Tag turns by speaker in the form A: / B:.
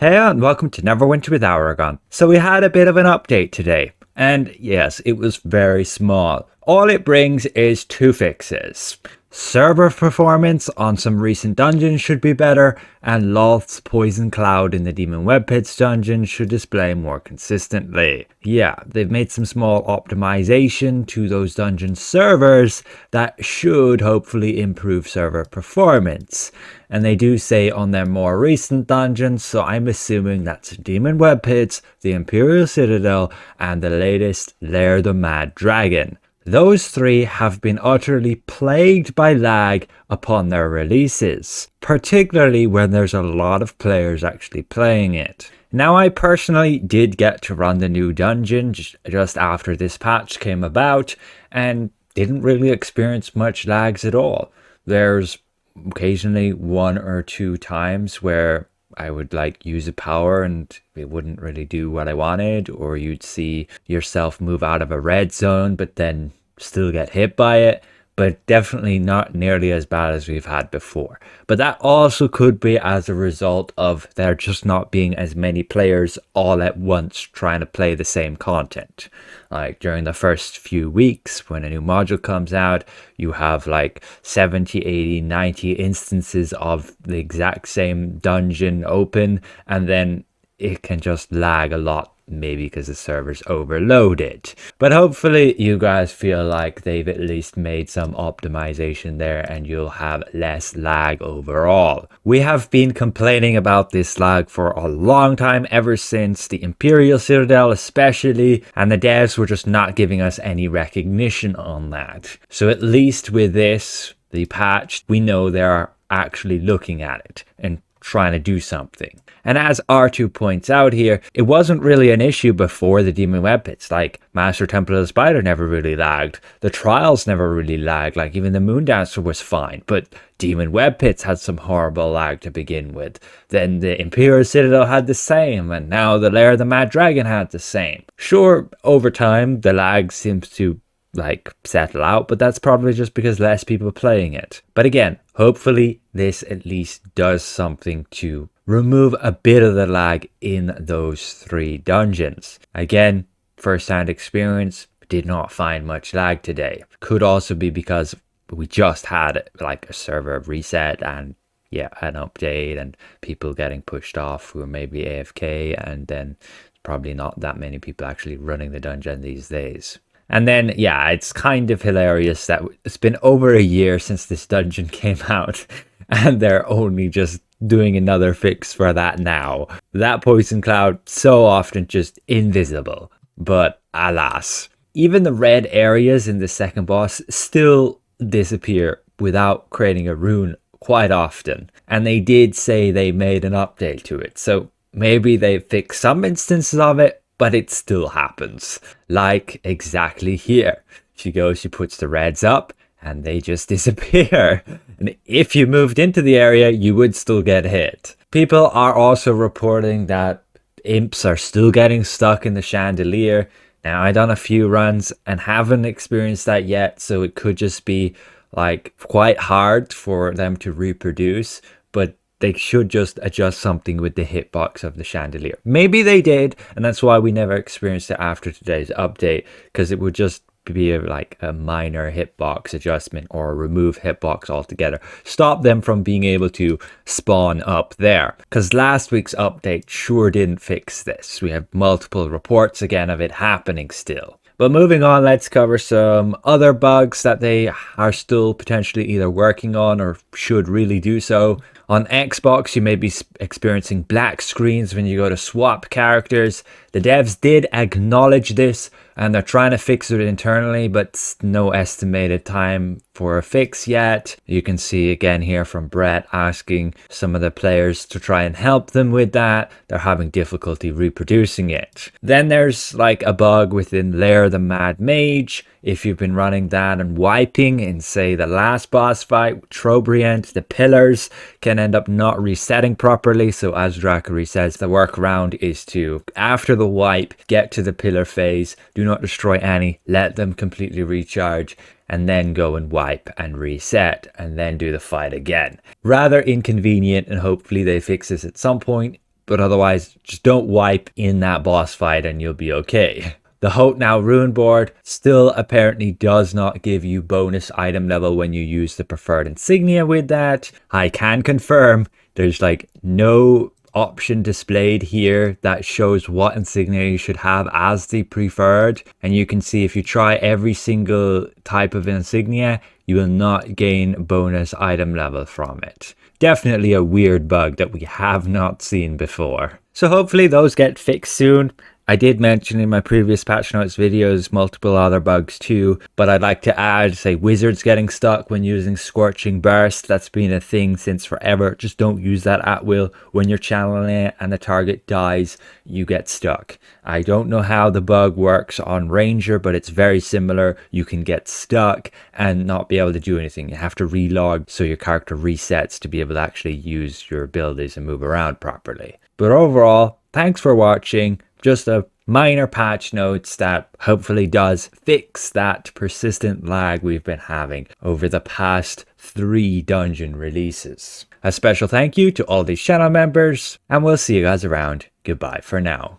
A: Hey and welcome to Neverwinter with Aragon. So we had a bit of an update today, and yes, it was very small. All it brings is two fixes. Server performance on some recent dungeons should be better, and Lolth's Poison Cloud in the Demonweb Pits dungeon should display more consistently. Yeah, they've made some small optimization to those dungeon servers that should hopefully improve server performance. And they do say on their more recent dungeons, so I'm assuming that's Demonweb Pits, the Imperial Citadel, and the latest Lair the Mad Dragon. Those three have been utterly plagued by lag upon their releases, particularly when there's a lot of players actually playing it. Now, I personally did get to run the new dungeon just after this patch came about and didn't really experience much lags at all. There's occasionally one or two times where I would use a power and it wouldn't really do what I wanted, or you'd see yourself move out of a red zone but then still get hit by it, but definitely not nearly as bad as we've had before. But that also could be as a result of there just not being as many players all at once trying to play the same content. Like during the first few weeks when a new module comes out, you have 70, 80, 90 instances of the exact same dungeon open, and then it can just lag a lot, maybe because the server's overloaded. But hopefully you guys feel like they've at least made some optimization there and you'll have less lag overall. We have been complaining about this lag for a long time, ever since the Imperial Citadel especially, and the devs were just not giving us any recognition on that. So at least with this, the patch, we know they're actually looking at it and trying to do something. And as R2 points out here, it wasn't really an issue before the Demonweb Pits. Master Temple of the Spider never really lagged. The Trials never really lagged. Even the Moondancer was fine. But Demonweb Pits had some horrible lag to begin with. Then the Imperial Citadel had the same. And now the Lair of the Mad Dragon had the same. Sure, over time, the lag seems to settle out, but that's probably just because less people are playing it. But again, hopefully this at least does something to remove a bit of the lag in those three dungeons. Again, first-hand experience, did not find much lag today. Could also be because we just had a server reset and an update and people getting pushed off who are maybe AFK, and then probably not that many people actually running the dungeon these days. And then, it's kind of hilarious that it's been over a year since this dungeon came out and they're only just doing another fix for that now. That Poison Cloud, so often just invisible. But alas, even the red areas in the second boss still disappear without creating a rune quite often. And they did say they made an update to it. So maybe they fixed some instances of it, but it still happens. Exactly here. She puts the reds up and they just disappear. And if you moved into the area, you would still get hit. People are also reporting that imps are still getting stuck in the chandelier. Now, I've done a few runs and haven't experienced that yet, so it could just be quite hard for them to reproduce, but they should just adjust something with the hitbox of the chandelier. Maybe they did, and that's why we never experienced it after today's update, because it would just be a minor hitbox adjustment or remove hitbox altogether. Stop them from being able to spawn up there. Because last week's update sure didn't fix this. We have multiple reports again of it happening still. But moving on, let's cover some other bugs that they are still potentially either working on or should really do so. On Xbox, you may be experiencing black screens when you go to swap characters. The devs did acknowledge this and they're trying to fix it internally, but no estimated time for a fix yet. You can see again here from Brett asking some of the players to try and help them with that. They're having difficulty reproducing it. Then there's a bug within Lair the Mad Mage. If you've been running that and wiping in, say, the last boss fight with Trobriand, the pillars can end up not resetting properly. So as Drakery says, the workaround is to, after the wipe, get to the pillar phase, do not destroy any, let them completely recharge, and then go and wipe and reset and then do the fight again. Rather inconvenient, and hopefully they fix this at some point. but otherwise just don't wipe in that boss fight and you'll be okay. The Hotenow Runeboard still apparently does not give you bonus item level when you use the preferred insignia with that. I can confirm there's like no option displayed here that shows what insignia you should have as the preferred, and you can see if you try every single type of insignia, you will not gain bonus item level from it. Definitely a weird bug that we have not seen before. So hopefully those get fixed soon. I did mention in my previous patch notes videos multiple other bugs too, but I'd like to add, say, wizards getting stuck when using Scorching Burst. That's been a thing since forever. Just don't use that at will. When you're channeling it and the target dies, you get stuck. I don't know how the bug works on Ranger, but it's very similar. You can get stuck and not be able to do anything. You have to relog so your character resets to be able to actually use your abilities and move around properly. But overall, thanks for watching. Just a minor patch notes that hopefully does fix that persistent lag we've been having over the past 3 dungeon releases. A special thank you to all these channel members, and we'll see you guys around. Goodbye for now.